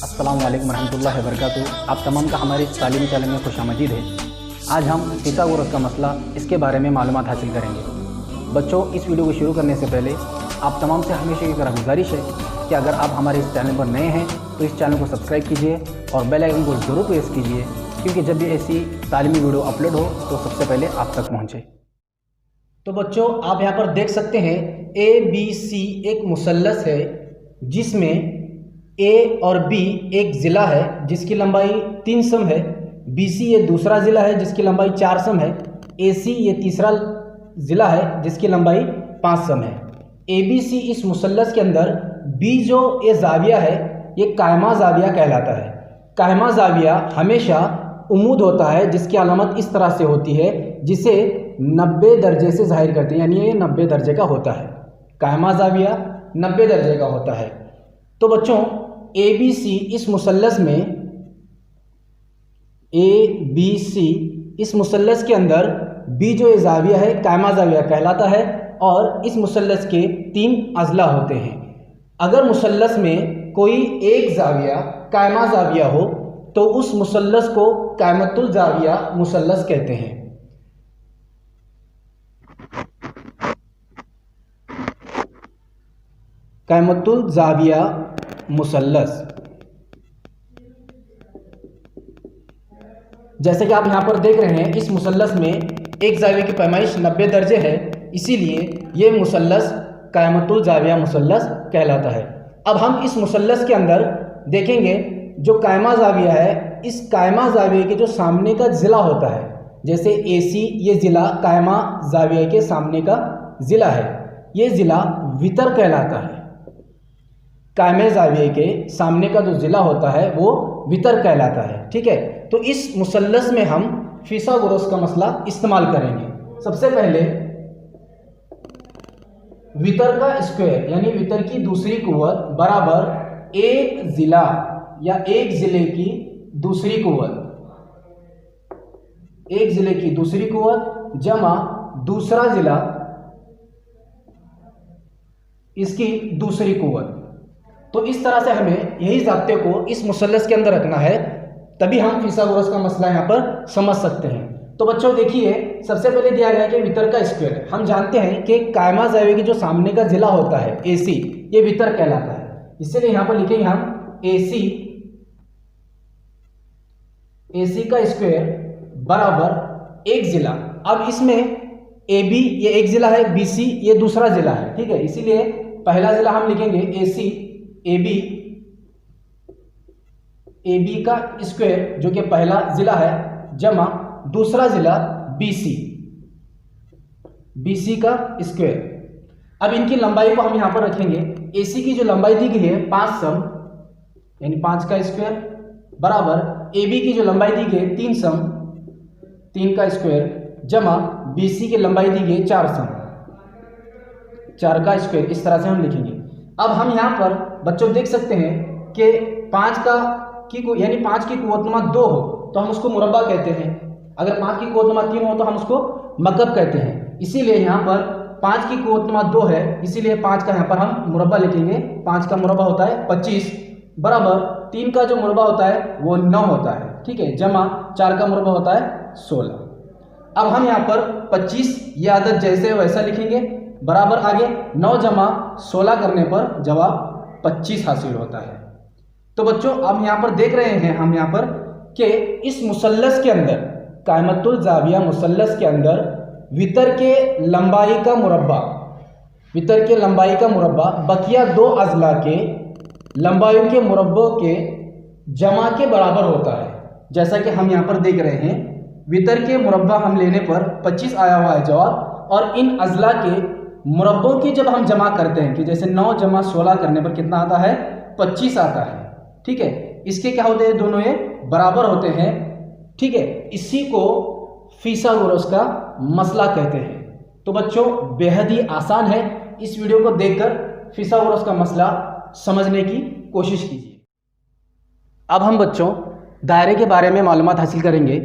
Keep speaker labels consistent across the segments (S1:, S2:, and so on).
S1: अस्सलाम वालेकुम रहमतुल्लाहि व बरकातुहू। आप तमाम का हमारे इस तालीमी चैनल में खुशामदीद है। आज हम फिसागोरस का मसला, इसके बारे में मालूमात हासिल करेंगे। बच्चों, इस वीडियो को शुरू करने से पहले आप तमाम से हमेशा की तरह गुजारिश है कि अगर आप हमारे इस चैनल पर नए हैं तो इस चैनल को सब्सक्राइब कीजिए और बेल आइकन को ज़रूर प्रेस कीजिए, क्योंकि जब भी ऐसी तालीमी वीडियो अपलोड हो तो सबसे पहले आप तक पहुँचे। तो बच्चों, आप यहाँ पर देख सकते हैं ABC एक मुसल्लस है जिसमें A और B एक ज़िला है जिसकी लंबाई 3 सम है, BC ये दूसरा ज़िला है जिसकी लंबाई 4 सम है, AC ये तीसरा ज़िला है जिसकी लंबाई 5 सम है। ABC इस मुसल्लस के अंदर B जो ये ज़ाविया है ये कायमा ज़ाविया कहलाता है। कायमा ज़ाविया हमेशा उम्मूद होता है जिसकी अलामत इस तरह से होती है जिसे 90 दर्जे से ज़ाहिर करते हैं, यानी ये 90 दर्जे का होता है। कायमा ज़ाविया 90 दर्जे का होता है। तो बच्चों, ABC इस मुसल्लस में ABC इस मुसल्लस के अंदर B जो ज़ाविया है कायमा ज़ाविया कहलाता है और इस मुसल्लस के 3 अज़ला होते हैं। अगर मुसल्लस में कोई एक ज़ाविया कायमा ज़ाविया हो तो उस मुसल्लस को कायमतुल ज़ाविया मुसल्लस कहते हैं। कायमतुल ज़ाविया मुसल्लस, जैसे कि आप यहाँ पर देख रहे हैं, इस मुसल्लस में एक ज़ाविया की पैमाइश 90 दर्जे है, इसीलिए ये मुसल्लस कायमतुल ज़ाविया मुसल्लस कहलाता है। अब हम इस मुसल्लस के अंदर देखेंगे जो कायमा ज़ाविया है, इस कायमा ज़ाविया के जो सामने का ज़िला होता है, जैसे AC ये ज़िला कायमा ज़ाविया के सामने का ज़िला है, ये ज़िला वितर कहलाता है। कायमे ज़ाविये के सामने का जो ज़िला होता है वो वितर कहलाता है। ठीक है, तो इस मुसल्लस में हम फिसागोरस का मसला इस्तेमाल करेंगे। सबसे पहले वितर का स्क्वायर यानी वितर की दूसरी कुव्वत बराबर एक ज़िला या एक ज़िले की दूसरी कुव्वत, एक ज़िले की दूसरी कुव्वत जमा दूसरा ज़िला इसकी दूसरी कुव्वत। तो इस तरह से हमें यही ज़ाब्ते को इस मुसल्लस के अंदर रखना है, तभी हम फिसागोरस का मसला यहाँ पर समझ सकते हैं। तो बच्चों देखिए, सबसे पहले दिया गया है कि वितर का स्क्वायर। हम जानते हैं कि कायमा ज़ाविया की जो सामने का ज़िला होता है AC ये वितर कहलाता है, इसलिए यहाँ पर लिखेंगे हम AC का स्क्वायर बराबर एक ज़िला। अब इसमें AB ये एक ज़िला है, BC ये दूसरा ज़िला है। ठीक है, इसीलिए पहला ज़िला हम लिखेंगे AB का स्क्वायर जो कि पहला ज़िला है जमा दूसरा ज़िला BC का स्क्वायर। अब इनकी लंबाई को हम यहाँ पर रखेंगे। AC की जो लंबाई दी गई है 5 सम यानी 5 का स्क्वायर बराबर AB की जो लंबाई दी गई है 3 सम 3 का स्क्वायर जमा BC की लंबाई दी गई 4 सम 4 का स्क्वायर। इस तरह से हम लिखेंगे। अब हम यहाँ पर बच्चों देख सकते हैं कि 5 यानी 5 की कुव्वतनुमा 2 हो तो हम उसको मुरब्बा कहते हैं, अगर 5 की कुव्वतनुमा 3 हो तो हम उसको मकब कहते हैं। इसीलिए यहाँ पर 5 की कुव्वतनुमा 2 है, इसीलिए 5 का यहाँ पर हम मुरब्बा लिखेंगे। 5 का मुरब्बा होता है 25 बराबर 3 का जो मुरब्बा होता है वो 9 होता है। ठीक है, जमा 4 का मुरब्बा होता है 16। अब हम यहाँ पर 25 ये आदत जैसे वैसा लिखेंगे बराबर आगे 9 जमा 16 करने पर जवाब 25 हासिल होता है। तो बच्चों, अब यहाँ पर देख रहे हैं हम यहाँ पर कि इस मुसल्लस के अंदर कायमतुल ज़ाविया मुसल्लस के अंदर वितर के लंबाई का मुरब्बा बकिया 2 अज़ला के लंबाइयों के मुरब्बों के जमा के बराबर होता है। जैसा कि हम यहाँ पर देख रहे हैं, वितर के मुरब्बा हम लेने पर 25 आया हुआ है जवाब, और इन अज़ला के मुरब्बों की जब हम जमा करते हैं कि जैसे 9 जमा 16 करने पर कितना आता है 25 आता है। ठीक है, इसके क्या होते हैं, दोनों ये बराबर होते हैं। ठीक है, इसी को फिसागोरस का मसला कहते हैं। तो बच्चों, बेहद ही आसान है, इस वीडियो को देखकर फिसागोरस का मसला समझने की कोशिश कीजिए। अब हम बच्चों दायरे के बारे में मालूमात हासिल करेंगे।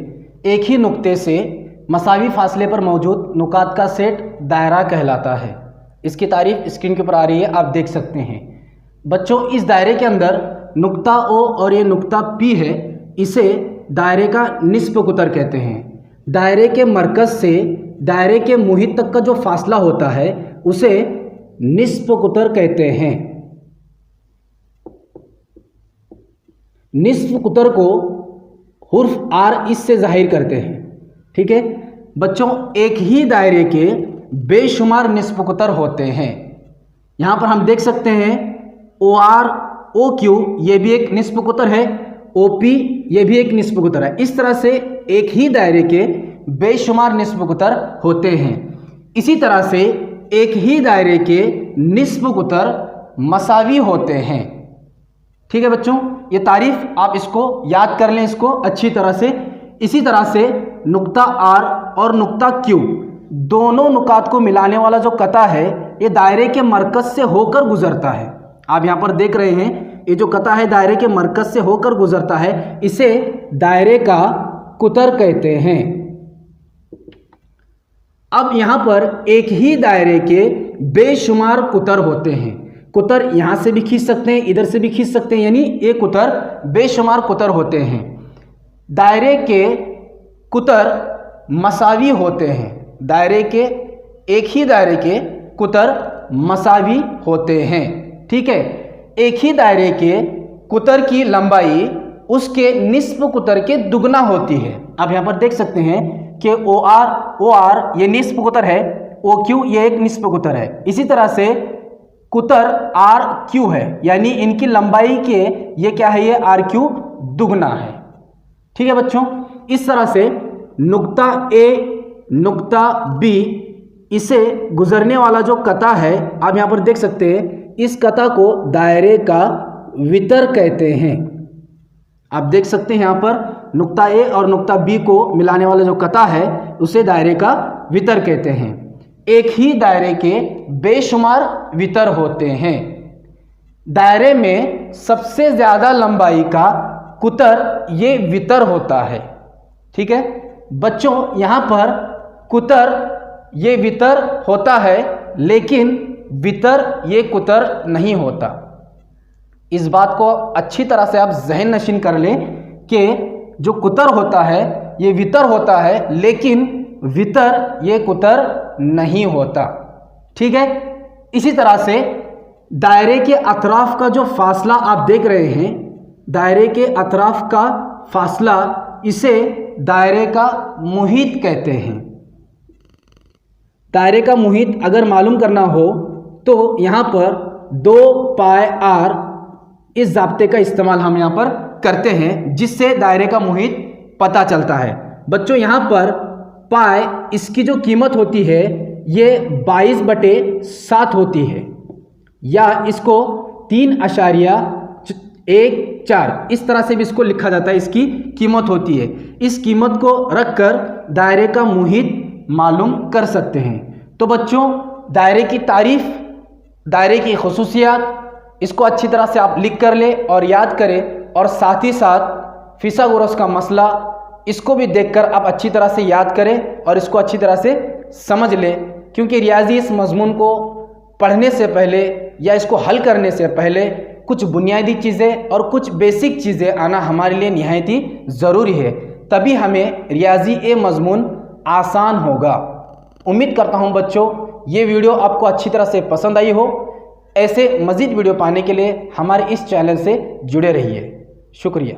S1: एक ही नुक्ते से मसावी फासले पर मौजूद नुकात का सेट दायरा कहलाता है। इसकी तारीफ स्क्रीन के ऊपर आ रही है, आप देख सकते हैं। बच्चों, इस दायरे के अंदर नुक्ता O और ये नुक्ता P है, इसे दायरे का निस्फ कुतर कहते हैं। दायरे के मरकज से दायरे के मुहित तक का जो फासला होता है उसे निस्फ कुतर कहते हैं। निस्फ कुतर को हुर्फ R इससे जाहिर करते हैं। ठीक है बच्चों, एक ही दायरे के बेशुमार निस्फ कुतर होते हैं। यहाँ पर हम देख सकते हैं OR OQ ये भी एक निस्फ कुतर है, OP ये भी एक निस्फ कुतर है। इस तरह से एक ही दायरे के बेशुमार निस्फ कुतर होते हैं। इसी तरह से एक ही दायरे के निस्फ कुतर मसावी होते हैं। ठीक है बच्चों, ये तारीफ आप इसको याद कर लें, इसको अच्छी तरह से। इसी तरह से नुक्ता R और नुक्ता Q दोनों नुकात को मिलाने वाला जो कता है ये दायरे के मरकज से होकर गुजरता है। आप यहाँ पर देख रहे हैं ये जो कता है दायरे के मरकज से होकर गुजरता है, इसे दायरे का कुतर कहते हैं। अब यहाँ पर एक ही दायरे के बेशुमार कुतर होते हैं। कुतर यहाँ से भी खींच सकते हैं, इधर से भी खींच सकते हैं, यानी ये कुतर बेशुमार कुतर होते हैं। दायरे के कुतर मसावी होते हैं। दायरे के एक ही दायरे के कुतर मसावी होते हैं। ठीक है, एक ही दायरे के कुतर की लंबाई उसके निस्फ कुतर के दुगना होती है। आप यहाँ पर देख सकते हैं कि OR ये निस्फ कुतर है, OQ ये एक निस्फ कुतर है। इसी तरह से कुतर RQ है, यानी इनकी लंबाई के ये क्या है, ये RQ दुगना है। ठीक है बच्चों, इस तरह से नुक्ता A नुक्ता B इसे गुजरने वाला जो कता है, आप यहाँ पर देख सकते हैं, इस कता को दायरे का वितर कहते हैं। आप देख सकते हैं यहाँ पर नुक्ता A और नुक्ता B को मिलाने वाला जो कता है उसे दायरे का वितर कहते हैं। एक ही दायरे के बेशुमार वितर होते हैं। दायरे में सबसे ज्यादा लंबाई का कुतर ये वितर होता है। ठीक है बच्चों, यहाँ पर कुतर ये वितर होता है, लेकिन वितर ये कुतर नहीं होता। इस बात को अच्छी तरह से आप ज़हन नशीन कर लें कि जो कुतर होता है ये वितर होता है, लेकिन वितर ये कुतर नहीं होता। ठीक है, इसी तरह से दायरे के अतराफ का जो फासला आप देख रहे हैं, दायरे के अतराफ का फासला, इसे दायरे का मुहित कहते हैं। दायरे का मुहित अगर मालूम करना हो तो यहाँ पर 2πr इस ज़ाब्ते का इस्तेमाल हम यहाँ पर करते हैं, जिससे दायरे का मुहित पता चलता है। बच्चों यहाँ पर पाई इसकी जो कीमत होती है ये 22/7 होती है, या इसको 3.14 इस तरह से भी इसको लिखा जाता है, इसकी कीमत होती है। इस कीमत को रखकर दायरे का मुहित मालूम कर सकते हैं। तो बच्चों, दायरे की तारीफ, दायरे की खुसूसियात, इसको अच्छी तरह से आप लिख कर ले और याद करें, और साथ ही साथ फिसागोरस का मसला, इसको भी देखकर आप अच्छी तरह से याद करें और इसको अच्छी तरह से समझ लें, क्योंकि रियाजी इस मजमून को पढ़ने से पहले या इसको हल करने से पहले कुछ बुनियादी चीज़ें और कुछ बेसिक चीज़ें आना हमारे लिए निहायत ही ज़रूरी है, तभी हमें रियाजी ए मजमून आसान होगा। उम्मीद करता हूं बच्चों ये वीडियो आपको अच्छी तरह से पसंद आई हो। ऐसे मज़ीद वीडियो पाने के लिए हमारे इस चैनल से जुड़े रहिए। शुक्रिया।